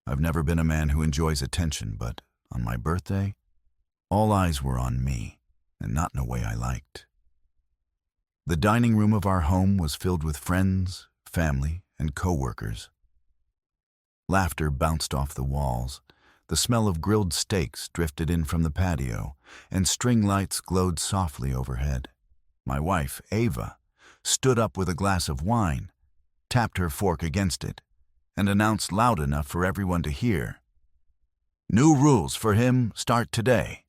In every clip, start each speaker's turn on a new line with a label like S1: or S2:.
S1: I've never been a man who enjoys attention, but on my birthday, all eyes were on me, and not in a way I liked. The dining room of our home was filled with friends, family, and coworkers. Laughter bounced off the walls, the smell of grilled steaks drifted in from the patio, and string lights glowed softly overhead. My wife, Ava, stood up with a glass of wine, tapped her fork against it, and announced loud enough for everyone to hear, "New rules for him start today."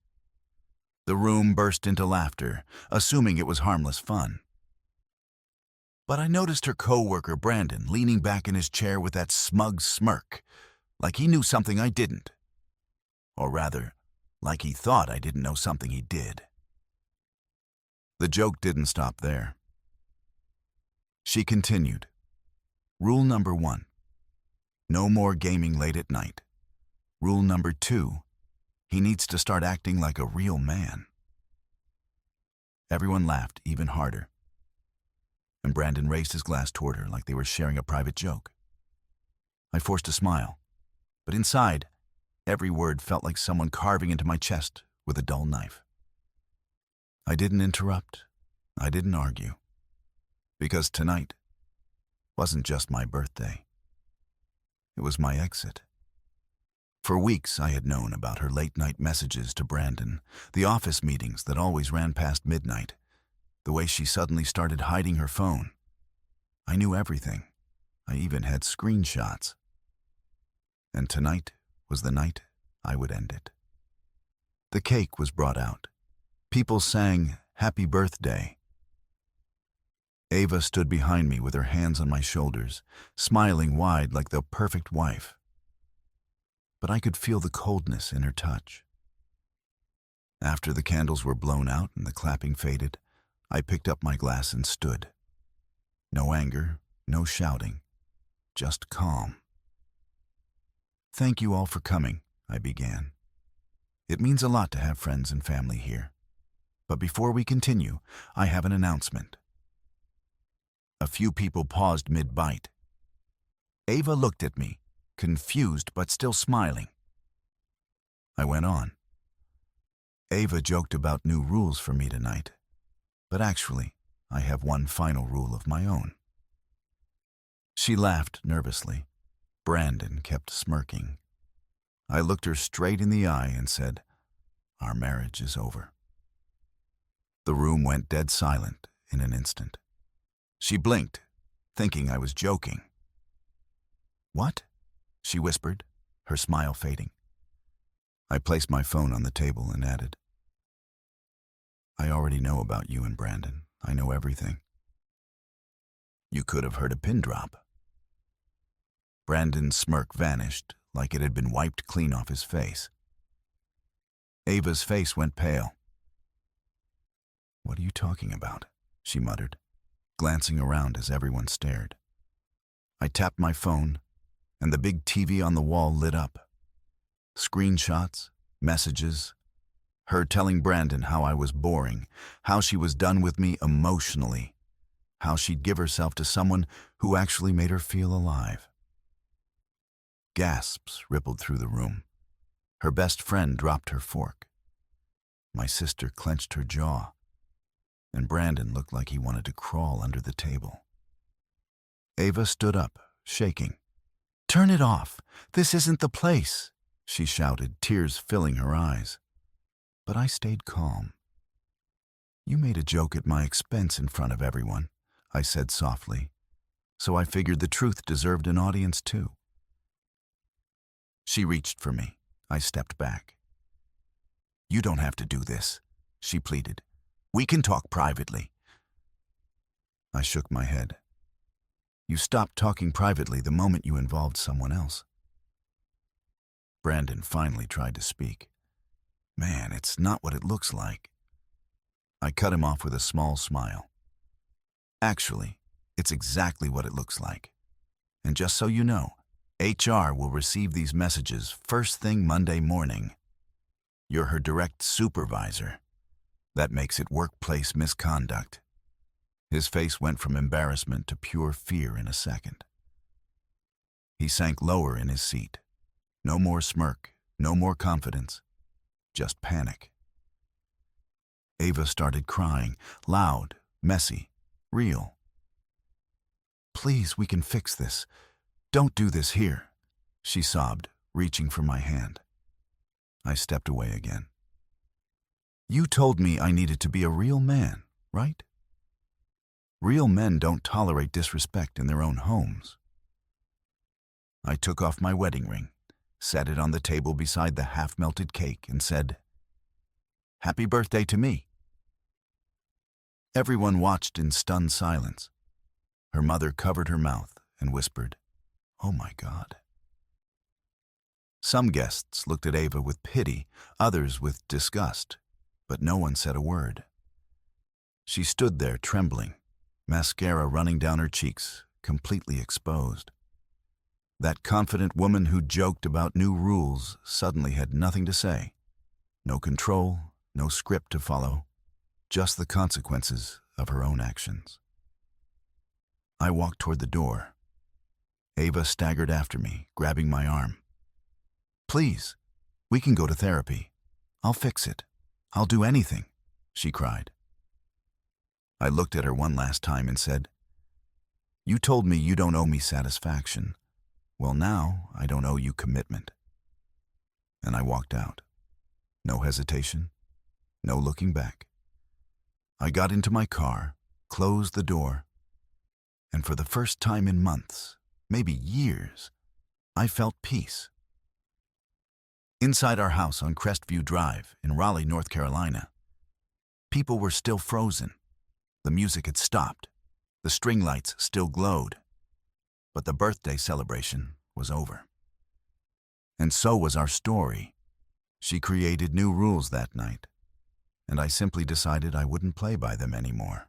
S1: The room burst into laughter, assuming it was harmless fun. But I noticed her coworker Brandon leaning back in his chair with that smug smirk, like he knew something I didn't. Or rather, like he thought I didn't know something he did. The joke didn't stop there. She continued. Rule number 1. No more gaming late at night. Rule number 2. He needs to start acting like a real man. Everyone laughed even harder, and Brandon raised his glass toward her like they were sharing a private joke. I forced a smile, but inside, every word felt like someone carving into my chest with a dull knife. I didn't interrupt. I didn't argue. Because tonight wasn't just my birthday. It was my exit. For weeks I had known about her late-night messages to Brandon, the office meetings that always ran past midnight, the way she suddenly started hiding her phone. I knew everything. I even had screenshots. And tonight was the night I would end it. The cake was brought out. People sang, "Happy Birthday." Ava stood behind me with her hands on my shoulders, smiling wide like the perfect wife. But I could feel the coldness in her touch. After the candles were blown out and the clapping faded, I picked up my glass and stood. No anger, no shouting, just calm. "Thank you all for coming," I began. "It means a lot to have friends and family here. But before we continue, I have an announcement." A few people paused mid-bite. Ava looked at me, confused but still smiling. I went on. "Ava joked about new rules for me tonight, but actually, I have one final rule of my own." She laughed nervously. Brandon kept smirking. I looked her straight in the eye and said, "Our marriage is over." The room went dead silent in an instant. She blinked, thinking I was joking. "What?" she whispered, her smile fading. I placed my phone on the table and added, "I already know about you and Brandon. I know everything." You could have heard a pin drop. Brandon's smirk vanished like it had been wiped clean off his face. Ava's face went pale. "What are you talking about?" she muttered, glancing around as everyone stared. I tapped my phone, and the big TV on the wall lit up. Screenshots, messages, her telling Brandon how I was boring, how she was done with me emotionally, how she'd give herself to someone who actually made her feel alive. Gasps rippled through the room. Her best friend dropped her fork. My sister clenched her jaw, and Brandon looked like he wanted to crawl under the table. Ava stood up, shaking. "Turn it off. This isn't the place," she shouted, tears filling her eyes. But I stayed calm. "You made a joke at my expense in front of everyone," I said softly, so I figured the truth deserved an audience too. She reached for me. I stepped back. "You don't have to do this," she pleaded. "We can talk privately." I shook my head. "You stopped talking privately the moment you involved someone else." Brandon finally tried to speak. "Man, it's not what it looks like." I cut him off with a small smile. "Actually, it's exactly what it looks like. And just so you know, HR will receive these messages first thing Monday morning. You're her direct supervisor. That makes it workplace misconduct." His face went from embarrassment to pure fear in a second. He sank lower in his seat. No more smirk, no more confidence, just panic. Ava started crying, loud, messy, real. "Please, we can fix this. Don't do this here," she sobbed, reaching for my hand. I stepped away again. "You told me I needed to be a real man, right? Real men don't tolerate disrespect in their own homes." I took off my wedding ring, set it on the table beside the half-melted cake, and said, "Happy birthday to me." Everyone watched in stunned silence. Her mother covered her mouth and whispered, "Oh my God." Some guests looked at Ava with pity, others with disgust, but no one said a word. She stood there trembling, mascara running down her cheeks, completely exposed. That confident woman who joked about new rules suddenly had nothing to say. No control, no script to follow, just the consequences of her own actions. I walked toward the door. Ava staggered after me, grabbing my arm. "Please, we can go to therapy. I'll fix it. I'll do anything," she cried. I looked at her one last time and said, "You told me you don't owe me satisfaction. Well, now I don't owe you commitment." And I walked out. No hesitation, no looking back. I got into my car, closed the door, and for the first time in months, maybe years, I felt peace. Inside our house on Crestview Drive in Raleigh, North Carolina, people were still frozen. The music had stopped. The string lights still glowed. But the birthday celebration was over. And so was our story. She created new rules that night, and I simply decided I wouldn't play by them anymore.